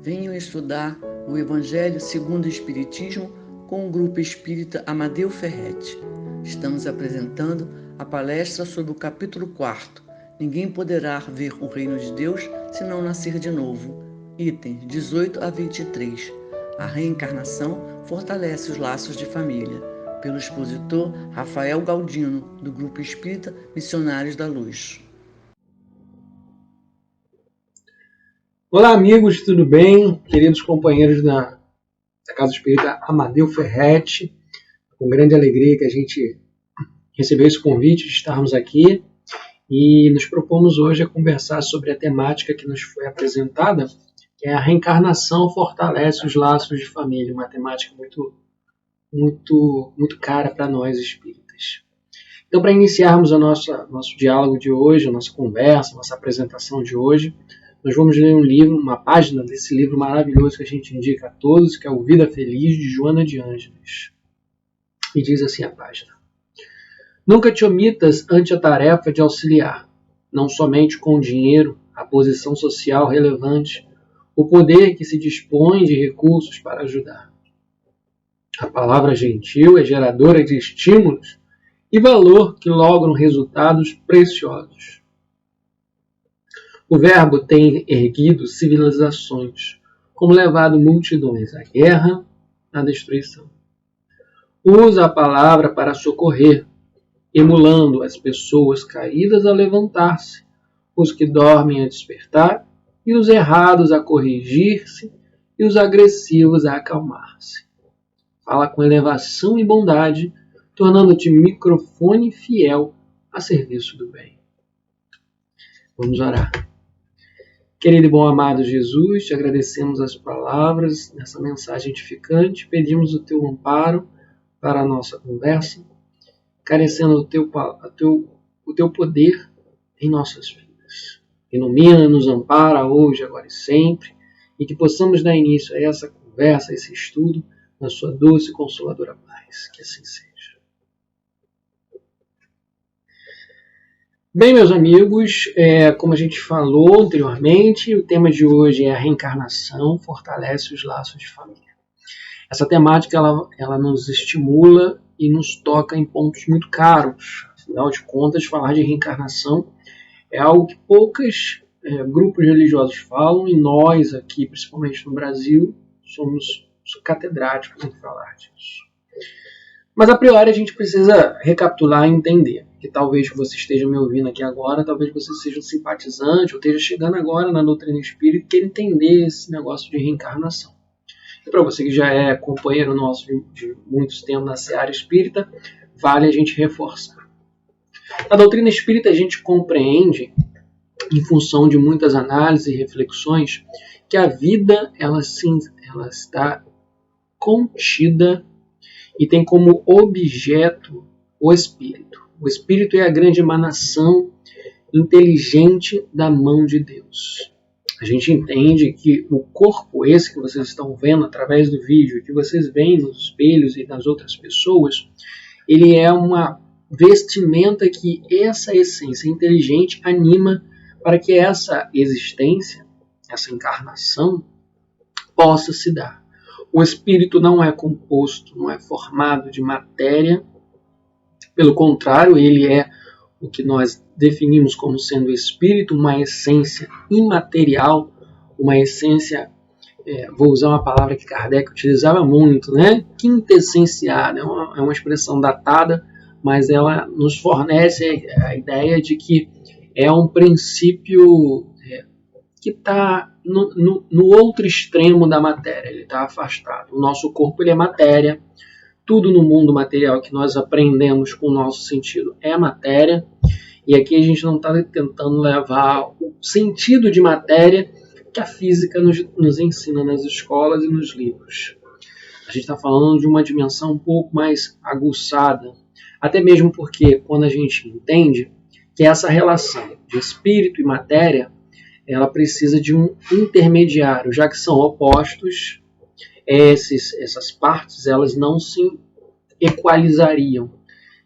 Venham estudar o Evangelho segundo o Espiritismo com o Grupo Espírita Amadeu Ferretti. Estamos apresentando a palestra sobre o capítulo 4. Ninguém poderá ver o reino de Deus se não nascer de novo. Itens 18 a 23. A reencarnação fortalece os laços de família. Pelo expositor Rafael Galdino, do Grupo Espírita Missionários da Luz. Olá, amigos, tudo bem? Queridos companheiros da Casa Espírita Amadeu Ferretti, com grande alegria que a gente recebeu esse convite de estarmos aqui e nos propomos hoje a conversar sobre a temática que nos foi apresentada, que é a reencarnação fortalece os laços de família, uma temática muito cara para nós espíritas. Então, para iniciarmos nosso diálogo de hoje, a nossa conversa, a nossa apresentação de hoje, nós vamos ler um livro, uma página desse livro maravilhoso que a gente indica a todos, que é o Vida Feliz, de Joana de Ângeles. E diz assim a página: Nunca te omitas ante a tarefa de auxiliar, não somente com o dinheiro, a posição social relevante, o poder que se dispõe de recursos para ajudar. A palavra gentil é geradora de estímulos e valor que logram resultados preciosos. O verbo tem erguido civilizações, como levado multidões à guerra, à destruição. Usa a palavra para socorrer, emulando as pessoas caídas a levantar-se, os que dormem a despertar, e os errados a corrigir-se, e os agressivos a acalmar-se. Fala com elevação e bondade, tornando-te microfone fiel a serviço do bem. Vamos orar. Querido e bom amado Jesus, te agradecemos as palavras nessa mensagem edificante, pedimos o teu amparo para a nossa conversa, carecendo o teu poder em nossas vidas. Ilumina, nos ampara hoje, agora e sempre, e que possamos dar início a essa conversa, a esse estudo, na sua doce e consoladora paz. Que assim seja. Bem, meus amigos, como a gente falou anteriormente, o tema de hoje é a reencarnação fortalece os laços de família. Essa temática ela nos estimula e nos toca em pontos muito caros. Afinal de contas, falar de reencarnação é algo que poucos grupos religiosos falam, e nós aqui, principalmente no Brasil, somos catedráticos em falar disso. Mas a priori a gente precisa recapitular e entender que talvez você esteja me ouvindo aqui agora, talvez você seja um simpatizante ou esteja chegando agora na doutrina espírita e queira entender esse negócio de reencarnação. E para você que já é companheiro nosso de muitos tempos na seara espírita, vale a gente reforçar. Na doutrina espírita a gente compreende, em função de muitas análises e reflexões, que a vida ela está contida e tem como objeto o espírito. O espírito é a grande emanação inteligente da mão de Deus. A gente entende que o corpo esse que vocês estão vendo através do vídeo, que vocês veem nos espelhos e nas outras pessoas, ele é uma vestimenta que essa essência inteligente anima para que essa existência, essa encarnação, possa se dar. O espírito não é composto, não é formado de matéria. Pelo contrário, ele é o que nós definimos como sendo espírito, uma essência imaterial, uma essência, vou usar uma palavra que Kardec utilizava muito, né? Quintessenciada, é uma expressão datada, mas ela nos fornece a ideia de que é um princípio que está no outro extremo da matéria, ele está afastado. O nosso corpo ele é matéria, tudo no mundo material que nós aprendemos com o nosso sentido é matéria, e aqui a gente não está tentando levar o sentido de matéria que a física nos ensina nas escolas e nos livros. A gente está falando de uma dimensão um pouco mais aguçada, até mesmo porque quando a gente entende que essa relação de espírito e matéria ela precisa de um intermediário, já que são opostos, essas partes elas não se equalizariam.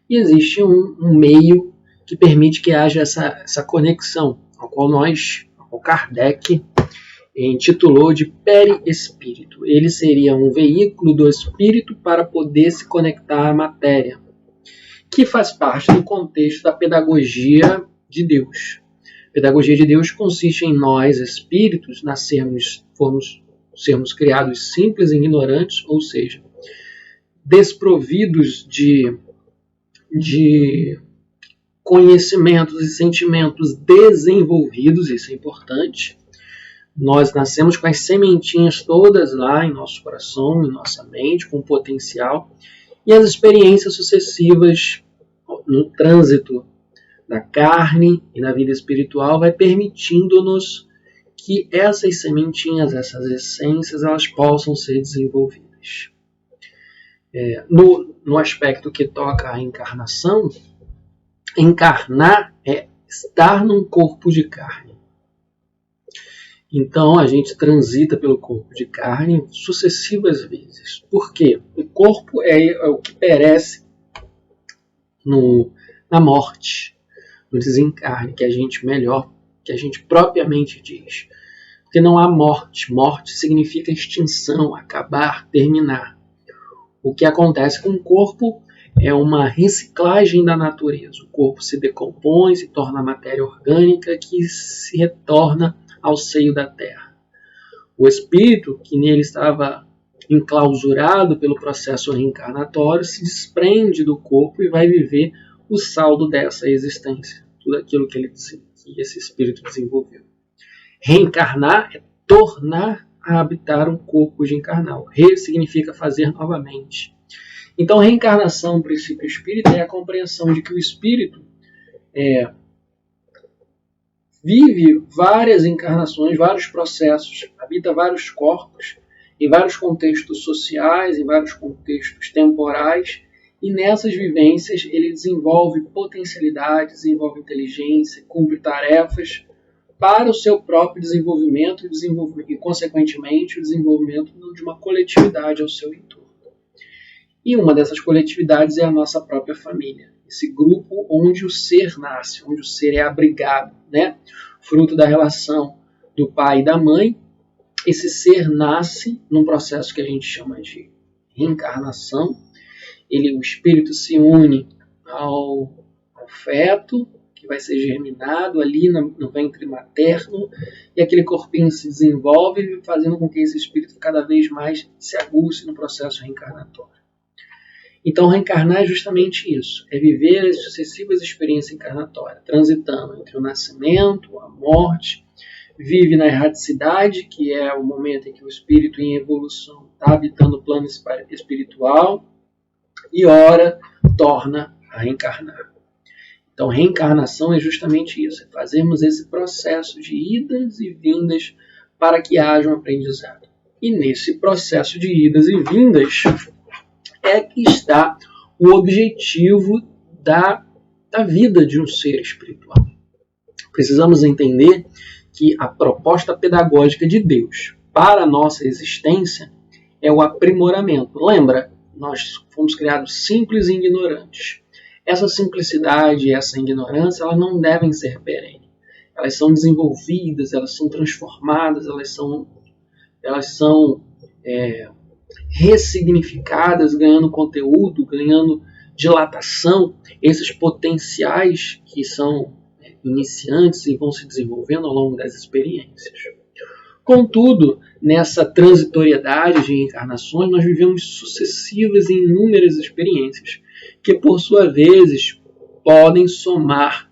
E existe um meio que permite que haja essa conexão, ao qual Kardec intitulou de perispírito. Ele seria um veículo do espírito para poder se conectar à matéria, que faz parte do contexto da pedagogia de Deus. A pedagogia de Deus consiste em nós, espíritos, sermos criados simples e ignorantes, ou seja, desprovidos de conhecimentos e sentimentos desenvolvidos, isso é importante. Nós nascemos com as sementinhas todas lá em nosso coração, em nossa mente, com potencial, e as experiências sucessivas no trânsito da carne e na vida espiritual vai permitindo-nos que essas sementinhas, essas essências, elas possam ser desenvolvidas. No aspecto que toca à encarnação, encarnar é estar num corpo de carne. Então a gente transita pelo corpo de carne sucessivas vezes. Por quê? O corpo é o que perece na morte, no desencarne, que a gente propriamente diz. Porque não há morte. Morte significa extinção, acabar, terminar. O que acontece com o corpo é uma reciclagem da natureza. O corpo se decompõe, se torna matéria orgânica que se retorna ao seio da terra. O espírito, que nele estava enclausurado pelo processo reencarnatório, se desprende do corpo e vai viver o saldo dessa existência, tudo aquilo que esse espírito desenvolveu. Reencarnar é tornar a habitar um corpo de encarnar. Re significa fazer novamente. Então, reencarnação, princípio espírita, é a compreensão de que o espírito vive várias encarnações, vários processos, habita vários corpos, em vários contextos sociais, em vários contextos temporais, e nessas vivências ele desenvolve potencialidades, desenvolve inteligência, cumpre tarefas para o seu próprio desenvolvimento e, consequentemente, o desenvolvimento de uma coletividade ao seu entorno. E uma dessas coletividades é a nossa própria família, esse grupo onde o ser nasce, onde o ser é abrigado, né? Fruto da relação do pai e da mãe. Esse ser nasce num processo que a gente chama de reencarnação. O espírito se une ao feto, que vai ser germinado ali no ventre materno, e aquele corpinho se desenvolve, fazendo com que esse espírito cada vez mais se aguce no processo reencarnatório. Então, reencarnar é justamente isso, é viver as sucessivas experiências encarnatórias, transitando entre o nascimento, a morte, vive na erraticidade, que é o momento em que o espírito em evolução está habitando o plano espiritual, e ora torna a reencarnar. Então, reencarnação é justamente isso, é fazermos esse processo de idas e vindas para que haja um aprendizado. E nesse processo de idas e vindas é que está o objetivo da vida de um ser espiritual. Precisamos entender que a proposta pedagógica de Deus para a nossa existência é o aprimoramento. Lembra, nós fomos criados simples e ignorantes. Essa simplicidade e essa ignorância, elas não devem ser perenes. Elas são desenvolvidas, elas são transformadas, elas são ressignificadas, ganhando conteúdo, ganhando dilatação. Esses potenciais que são iniciantes e vão se desenvolvendo ao longo das experiências. Contudo, nessa transitoriedade de encarnações, nós vivemos sucessivas e inúmeras experiências que, por sua vez, podem somar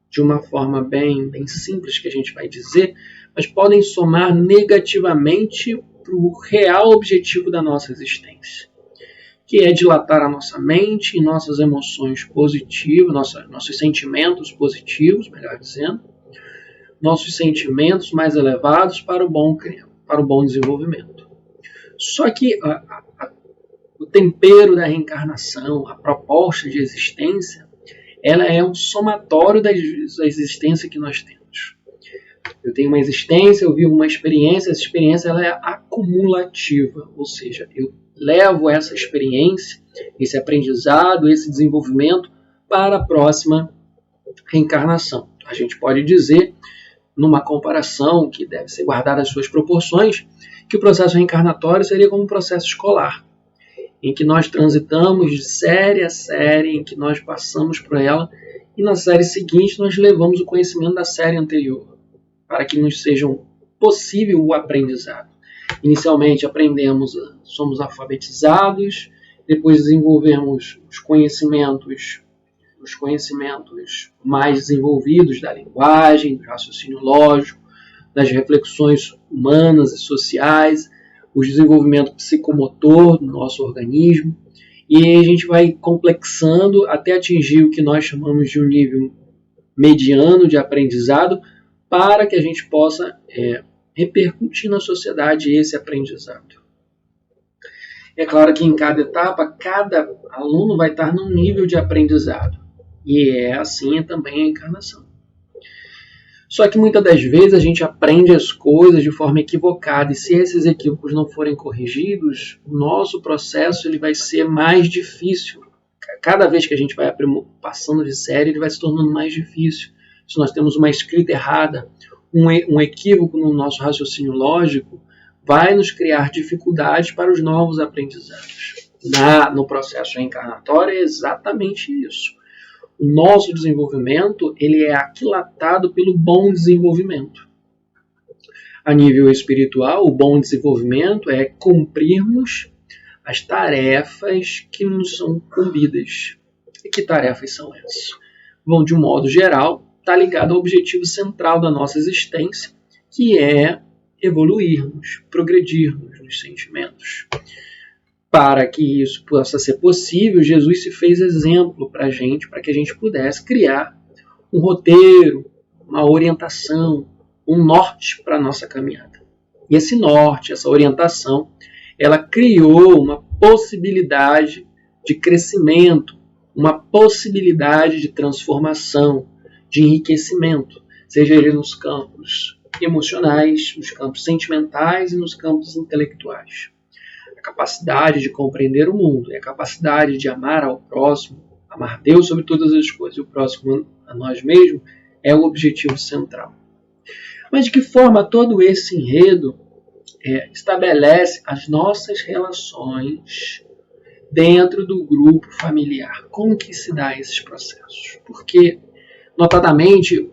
de uma forma bem simples, que a gente vai dizer, mas podem somar negativamente para o real objetivo da nossa existência, que é dilatar a nossa mente e nossas emoções positivas, nossos sentimentos positivos, melhor dizendo, nossos sentimentos mais elevados para o bom desenvolvimento. Só que o tempero da reencarnação, a proposta de existência, ela é um somatório da existência que nós temos. Eu tenho uma existência, eu vivo uma experiência, essa experiência ela é acumulativa, ou seja, eu levo essa experiência, esse aprendizado, esse desenvolvimento para a próxima reencarnação. A gente pode dizer numa comparação que deve ser guardada as suas proporções, que o processo reencarnatório seria como um processo escolar, em que nós transitamos de série a série, em que nós passamos por ela, e na série seguinte nós levamos o conhecimento da série anterior, para que nos seja possível o aprendizado. Inicialmente aprendemos, somos alfabetizados, depois desenvolvemos os conhecimentos mais desenvolvidos da linguagem, do raciocínio lógico, das reflexões humanas e sociais, o desenvolvimento psicomotor do nosso organismo, e aí a gente vai complexando até atingir o que nós chamamos de um nível mediano de aprendizado, para que a gente possa repercutir na sociedade esse aprendizado. É claro que em cada etapa, cada aluno vai estar num nível de aprendizado. E assim também a encarnação. Só que muitas das vezes a gente aprende as coisas de forma equivocada. E se esses equívocos não forem corrigidos, o nosso processo ele vai ser mais difícil. Cada vez que a gente vai passando de série, ele vai se tornando mais difícil. Se nós temos uma escrita errada, um equívoco no nosso raciocínio lógico, vai nos criar dificuldades para os novos aprendizados. No processo reencarnatório é exatamente isso. O nosso desenvolvimento ele é aquilatado pelo bom desenvolvimento. A nível espiritual, o bom desenvolvimento é cumprirmos as tarefas que nos são incumbidas. E que tarefas são essas? Bom, de um modo geral, está ligado ao objetivo central da nossa existência, que é evoluirmos, progredirmos nos sentimentos. Para que isso possa ser possível, Jesus se fez exemplo para a gente, para que a gente pudesse criar um roteiro, uma orientação, um norte para a nossa caminhada. E esse norte, essa orientação, ela criou uma possibilidade de crescimento, uma possibilidade de transformação, de enriquecimento, seja ele nos campos emocionais, nos campos sentimentais e nos campos intelectuais. A capacidade de compreender o mundo e a capacidade de amar ao próximo, amar Deus sobre todas as coisas e o próximo a nós mesmos, é o objetivo central. Mas de que forma todo esse enredo estabelece as nossas relações dentro do grupo familiar? Como que se dá esses processos? Porque, notadamente,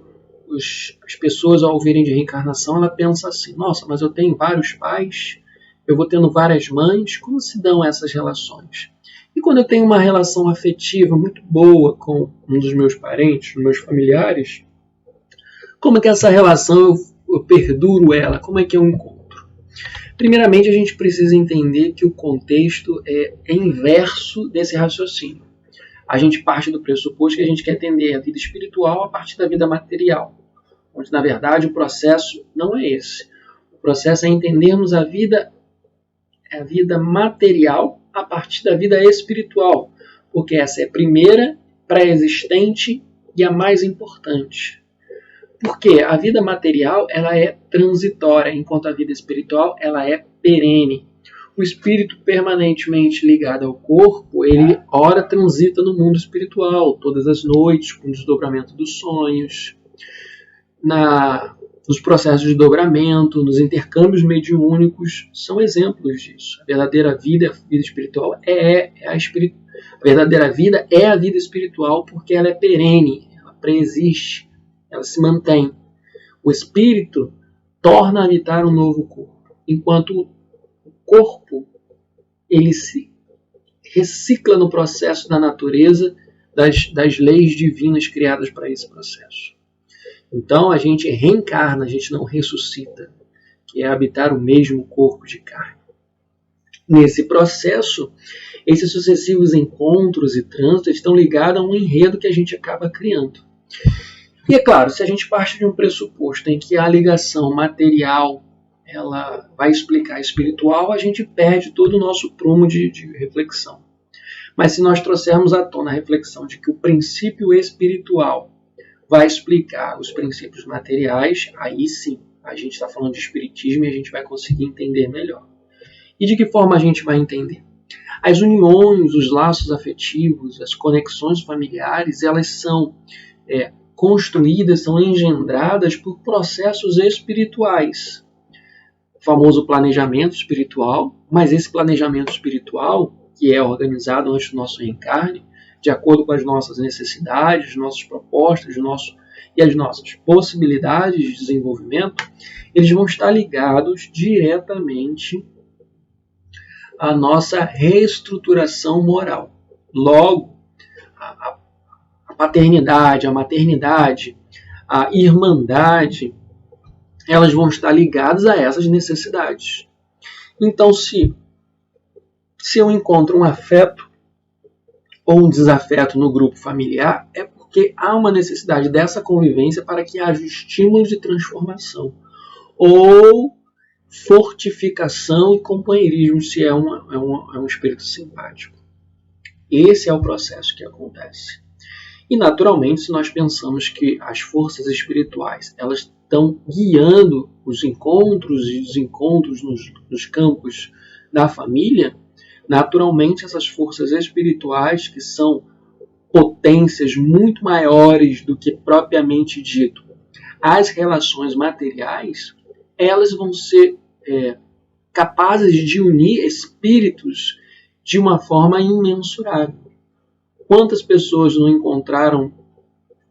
as pessoas ao ouvirem de reencarnação, ela pensa assim, nossa, mas eu tenho vários pais, eu vou tendo várias mães, como se dão essas relações? E quando eu tenho uma relação afetiva muito boa com um dos meus parentes, dos meus familiares, como é que essa relação eu perduro ela? Como é que eu encontro? Primeiramente, a gente precisa entender que o contexto é inverso desse raciocínio. A gente parte do pressuposto que a gente quer entender a vida espiritual a partir da vida material, onde, na verdade, o processo não é esse. O processo é entendermos a vida material a partir da vida espiritual, porque essa é a primeira, pré-existente e a mais importante. Porque a vida material ela é transitória, enquanto a vida espiritual ela é perene. O espírito permanentemente ligado ao corpo, ele ora transita no mundo espiritual, todas as noites, com o desdobramento dos sonhos, nos processos de desdobramento, nos intercâmbios mediúnicos, são exemplos disso. A verdadeira vida espiritual a verdadeira vida é a vida espiritual porque ela é perene, ela preexiste, ela se mantém. O espírito torna a habitar um novo corpo, enquanto o corpo ele se recicla no processo da natureza, das leis divinas criadas para esse processo. Então a gente reencarna, a gente não ressuscita, que é habitar o mesmo corpo de carne. Nesse processo, esses sucessivos encontros e trânsitos estão ligados a um enredo que a gente acaba criando. E é claro, se a gente parte de um pressuposto em que a ligação material ela vai explicar a espiritual, a gente perde todo o nosso prumo de reflexão. Mas se nós trouxermos à tona a reflexão de que o princípio espiritual vai explicar os princípios materiais, aí sim, a gente está falando de espiritismo e a gente vai conseguir entender melhor. E de que forma a gente vai entender? As uniões, os laços afetivos, as conexões familiares, elas são construídas, são engendradas por processos espirituais. O famoso planejamento espiritual, mas esse planejamento espiritual, que é organizado antes do nosso reencarne, de acordo com as nossas necessidades, nossas propostas e as nossas possibilidades de desenvolvimento, eles vão estar ligados diretamente à nossa reestruturação moral. Logo, a paternidade, a maternidade, a irmandade, elas vão estar ligadas a essas necessidades. Então, se eu encontro um afeto ou um desafeto no grupo familiar, é porque há uma necessidade dessa convivência para que haja estímulos de transformação ou fortificação e companheirismo, se é um espírito simpático. Esse é o processo que acontece. E, naturalmente, se nós pensamos que as forças espirituais elas estão guiando os encontros e desencontros nos campos da família, naturalmente essas forças espirituais, que são potências muito maiores do que propriamente dito as relações materiais, elas vão ser capazes de unir espíritos de uma forma imensurável. Quantas pessoas não encontraram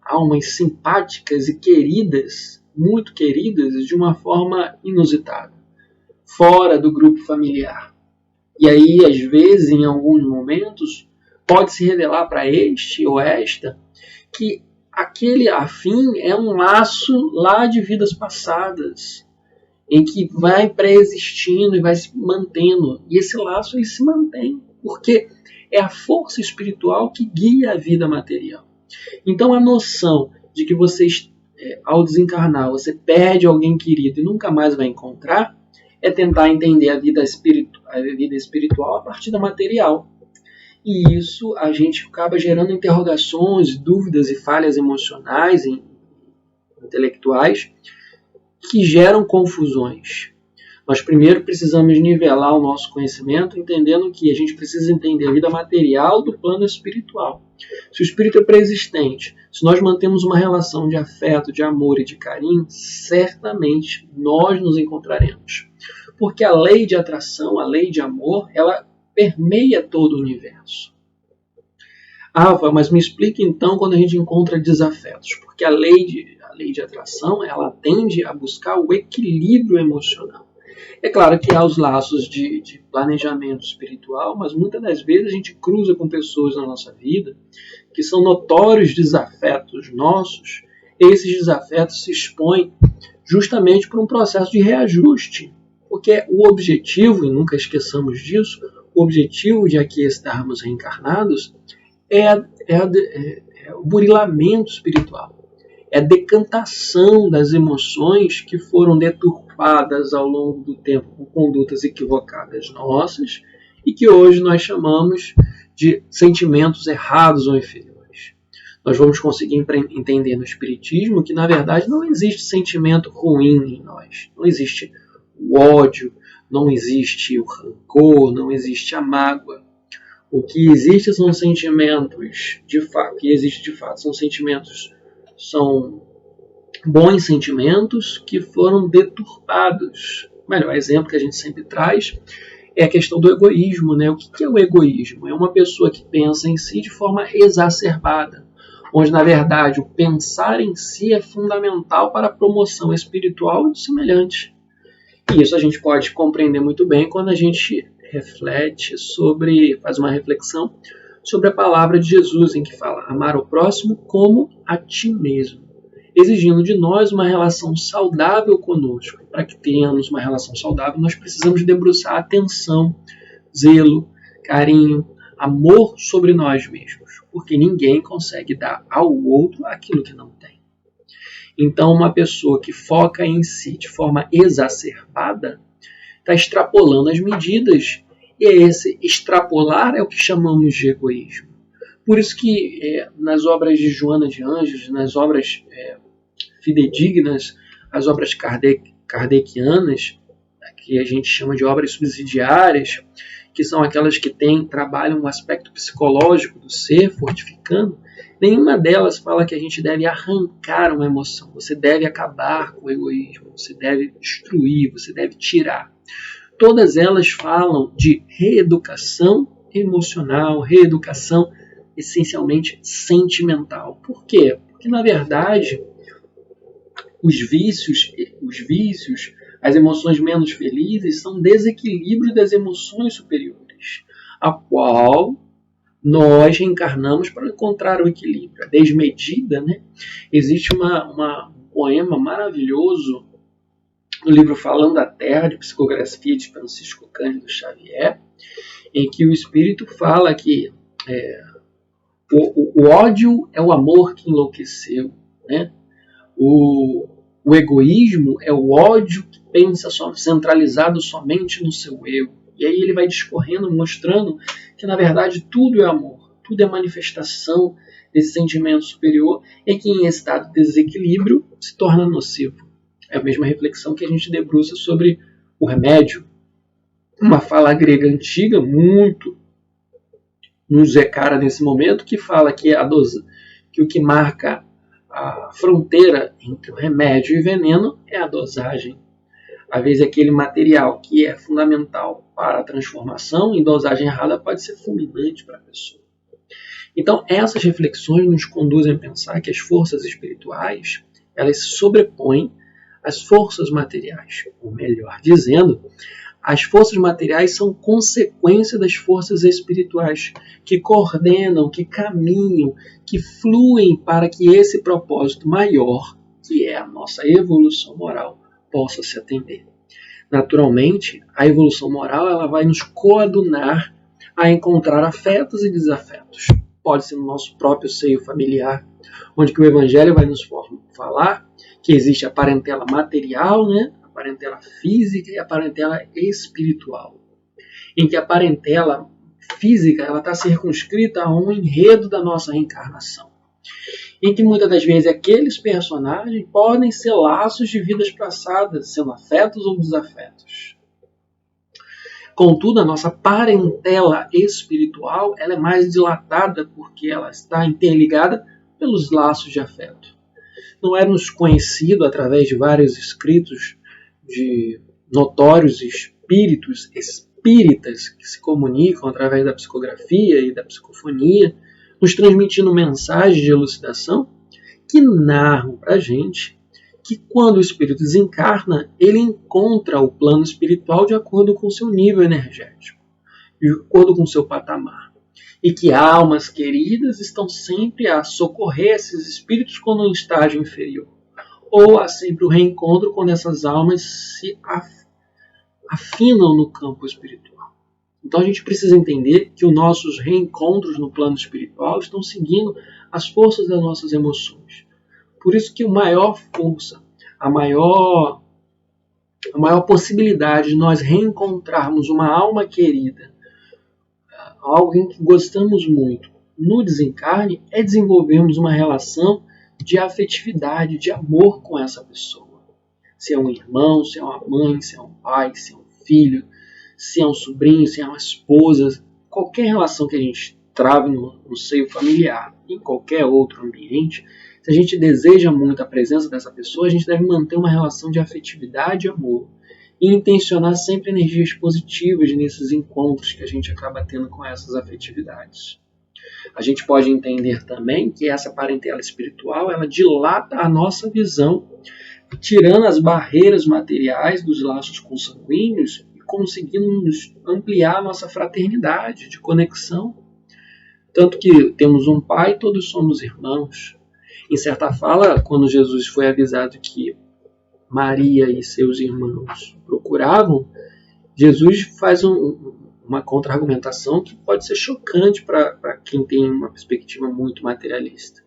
almas simpáticas e queridas, muito queridas, de uma forma inusitada, fora do grupo familiar? E aí, às vezes, em alguns momentos, pode se revelar para este ou esta que aquele afim é um laço lá de vidas passadas, em que vai pré-existindo e vai se mantendo. E esse laço ele se mantém, porque é a força espiritual que guia a vida material. Então a noção de que você, ao desencarnar, você perde alguém querido e nunca mais vai encontrar, é tentar entender a vida espiritual a partir da material. E isso a gente acaba gerando interrogações, dúvidas e falhas emocionais e intelectuais que geram confusões. Nós primeiro precisamos nivelar o nosso conhecimento, entendendo que a gente precisa entender a vida material do plano espiritual. Se o espírito é pré-existente, se nós mantemos uma relação de afeto, de amor e de carinho, certamente nós nos encontraremos. Porque a lei de atração, a lei de amor, ela permeia todo o universo. Ava, mas me explique então quando a gente encontra desafetos. Porque a lei de atração, ela tende a buscar o equilíbrio emocional. É claro que há os laços de planejamento espiritual, mas muitas das vezes a gente cruza com pessoas na nossa vida que são notórios desafetos nossos. Esses desafetos se expõem justamente por um processo de reajuste. Porque o objetivo, e nunca esqueçamos disso, o objetivo de aqui estarmos reencarnados é o burilamento espiritual. É a decantação das emoções que foram deturpadas ao longo do tempo com condutas equivocadas nossas e que hoje nós chamamos de sentimentos errados ou inferiores. Nós vamos conseguir entender no Espiritismo que, na verdade, não existe sentimento ruim em nós. Não existe o ódio, não existe o rancor, não existe a mágoa. O que existe são sentimentos, são bons sentimentos que foram deturpados. O melhor exemplo que a gente sempre traz é a questão do egoísmo, né? O que é o egoísmo? É uma pessoa que pensa em si de forma exacerbada, onde, na verdade, o pensar em si é fundamental para a promoção espiritual do semelhante. E isso a gente pode compreender muito bem quando a gente faz uma reflexão sobre a palavra de Jesus, em que fala amar o próximo como a ti mesmo, exigindo de nós uma relação saudável conosco. Para que tenhamos uma relação saudável, nós precisamos debruçar atenção, zelo, carinho, amor sobre nós mesmos, porque ninguém consegue dar ao outro aquilo que não tem. Então, uma pessoa que foca em si de forma exacerbada está extrapolando as medidas, e esse extrapolar é o que chamamos de egoísmo. Por isso que nas obras de Joana de Anjos, nas obras fidedignas, as obras kardecianas, que a gente chama de obras subsidiárias, que são aquelas que trabalham o aspecto psicológico do ser, fortificando, nenhuma delas fala que a gente deve arrancar uma emoção, você deve acabar com o egoísmo, você deve destruir, você deve tirar. Todas elas falam de reeducação emocional, reeducação essencialmente sentimental. Por quê? Porque, na verdade, os vícios, as emoções menos felizes são desequilíbrio das emoções superiores, a qual nós reencarnamos para encontrar o equilíbrio. A desmedida, né? Existe um poema maravilhoso no livro Falando da Terra, de psicografia de Francisco Cândido Xavier, em que o espírito fala que o ódio é o amor que enlouqueceu, né? O egoísmo é o ódio que pensa centralizado somente no seu eu. E aí ele vai discorrendo, mostrando que, na verdade, tudo é amor, tudo é manifestação desse sentimento superior, e que, em estado de desequilíbrio, se torna nocivo. É a mesma reflexão que a gente debruça sobre o remédio. Uma fala grega antiga, muito nos ecara nesse momento, que fala que que o que marca a fronteira entre o remédio e o veneno é a dosagem. Às vezes aquele material que é fundamental para a transformação, em dosagem errada, pode ser fulminante para a pessoa. Então, essas reflexões nos conduzem a pensar que as forças espirituais, elas se sobrepõem às forças materiais. Ou melhor dizendo, as forças materiais são consequência das forças espirituais, que coordenam, que caminham, que fluem para que esse propósito maior, que é a nossa evolução moral, possa se atender. Naturalmente, a evolução moral ela vai nos coadunar a encontrar afetos e desafetos. Pode ser no nosso próprio seio familiar, onde que o Evangelho vai nos falar que existe a parentela material, né? A parentela física e a parentela espiritual. Em que a parentela física ela está circunscrita a um enredo da nossa reencarnação. Em que muitas das vezes aqueles personagens podem ser laços de vidas passadas, sendo afetos ou desafetos. Contudo, a nossa parentela espiritual ela é mais dilatada porque ela está interligada pelos laços de afeto. Não é-nos conhecido, através de vários escritos de notórios espíritos espíritas que se comunicam através da psicografia e da psicofonia, nos transmitindo mensagens de elucidação que narram para a gente que quando o espírito desencarna, ele encontra o plano espiritual de acordo com o seu nível energético, de acordo com o seu patamar. E que almas queridas estão sempre a socorrer esses espíritos quando em estágio inferior. Ou há sempre o reencontro quando essas almas se afinam no campo espiritual. Então a gente precisa entender que os nossos reencontros no plano espiritual estão seguindo as forças das nossas emoções. Por isso que a maior força, a maior possibilidade de nós reencontrarmos uma alma querida, alguém que gostamos muito, no desencarne, é desenvolvermos uma relação de afetividade, de amor com essa pessoa. Se é um irmão, se é uma mãe, se é um pai, se é um filho, se é um sobrinho, se é uma esposa, qualquer relação que a gente trave no seio familiar, em qualquer outro ambiente, se a gente deseja muito a presença dessa pessoa, a gente deve manter uma relação de afetividade e amor. E intencionar sempre energias positivas nesses encontros que a gente acaba tendo com essas afetividades. A gente pode entender também que essa parentela espiritual ela dilata a nossa visão, tirando as barreiras materiais dos laços consanguíneos e conseguindo nos ampliar a nossa fraternidade de conexão. Tanto que temos um pai, todos somos irmãos. Em certa fala, quando Jesus foi avisado que Maria e seus irmãos procuravam, Jesus faz uma contra-argumentação que pode ser chocante para quem tem uma perspectiva muito materialista.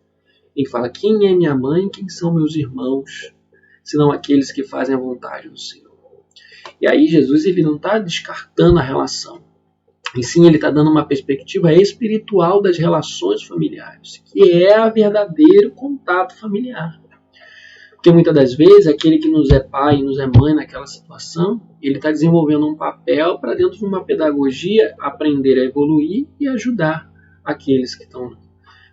Ele fala, quem é minha mãe e quem são meus irmãos, senão aqueles que fazem a vontade do Senhor. E aí Jesus ele não está descartando a relação. E sim, ele está dando uma perspectiva espiritual das relações familiares, que é o verdadeiro contato familiar. Porque muitas das vezes, aquele que nos é pai e nos é mãe naquela situação, ele está desenvolvendo um papel para, dentro de uma pedagogia, aprender a evoluir e ajudar aqueles que estão.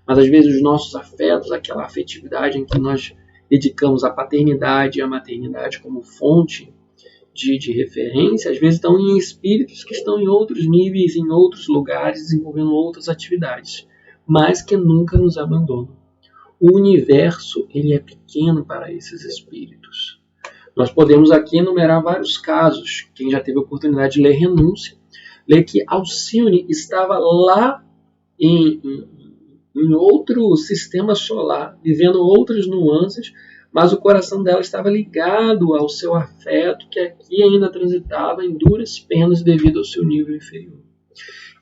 Mas às vezes os nossos afetos, aquela afetividade em que nós dedicamos a paternidade e a maternidade como fonte de referência, às vezes estão em espíritos que estão em outros níveis, em outros lugares, desenvolvendo outras atividades, mas que nunca nos abandonam. O universo, ele é pequeno para esses espíritos. Nós podemos aqui enumerar vários casos. Quem já teve a oportunidade de ler Renúncia, lê que Alcione estava lá em outro sistema solar, vivendo outras nuances, mas o coração dela estava ligado ao seu afeto, que aqui ainda transitava em duras penas devido ao seu nível inferior.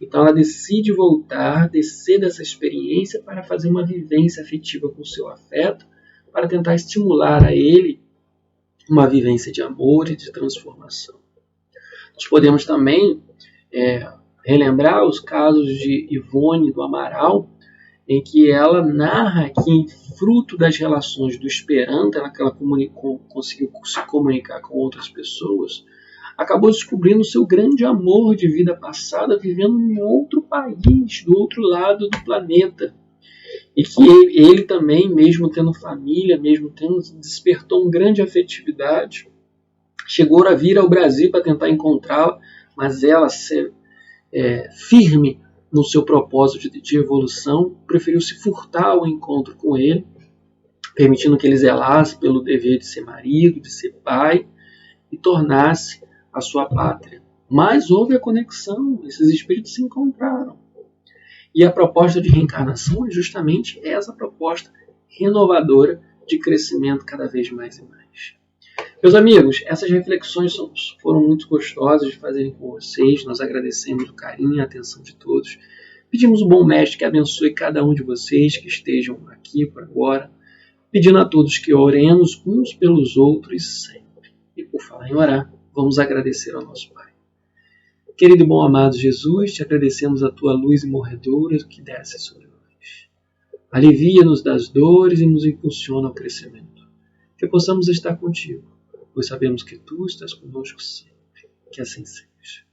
Então ela decide voltar, descer dessa experiência para fazer uma vivência afetiva com o seu afeto, para tentar estimular a ele uma vivência de amor e de transformação. Nós podemos também relembrar os casos de Ivone do Amaral, em que ela narra que, fruto das relações do Esperanto, ela conseguiu se comunicar com outras pessoas, acabou descobrindo o seu grande amor de vida passada, vivendo em outro país, do outro lado do planeta. E que ele também, mesmo tendo família, mesmo tendo, despertou uma grande afetividade, chegou a vir ao Brasil para tentar encontrá-la, mas ela, firme no seu propósito de evolução, preferiu se furtar ao encontro com ele, permitindo que ele zelasse pelo dever de ser marido, de ser pai, e tornasse a sua pátria. Mas houve a conexão, esses espíritos se encontraram. E a proposta de reencarnação é justamente essa proposta renovadora de crescimento cada vez mais e mais. Meus amigos, essas reflexões foram muito gostosas de fazerem com vocês. Nós agradecemos o carinho e a atenção de todos. Pedimos o bom mestre que abençoe cada um de vocês que estejam aqui por agora, pedindo a todos que oremos uns pelos outros sempre. E por falar em orar, vamos agradecer ao nosso Pai. Querido e bom amado Jesus, te agradecemos a tua luz imorredora que desce sobre nós. Alivia-nos das dores e nos impulsiona ao crescimento. Que possamos estar contigo, pois sabemos que tu estás conosco sempre. Que assim seja.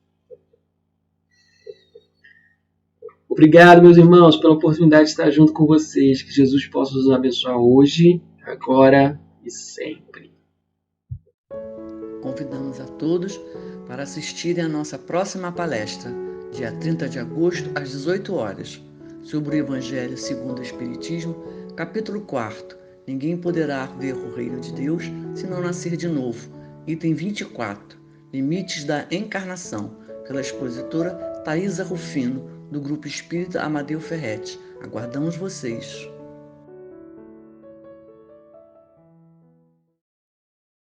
Obrigado, meus irmãos, pela oportunidade de estar junto com vocês. Que Jesus possa nos abençoar hoje, agora e sempre. Convidamos a todos para assistirem à nossa próxima palestra, dia 30 de agosto, às 18 horas, sobre o Evangelho segundo o Espiritismo, capítulo 4. Ninguém poderá ver o reino de Deus se não nascer de novo. Item 24. Limites da encarnação, pela expositora Thaisa Rufino, do Grupo Espírita Amadeu Ferretti. Aguardamos vocês.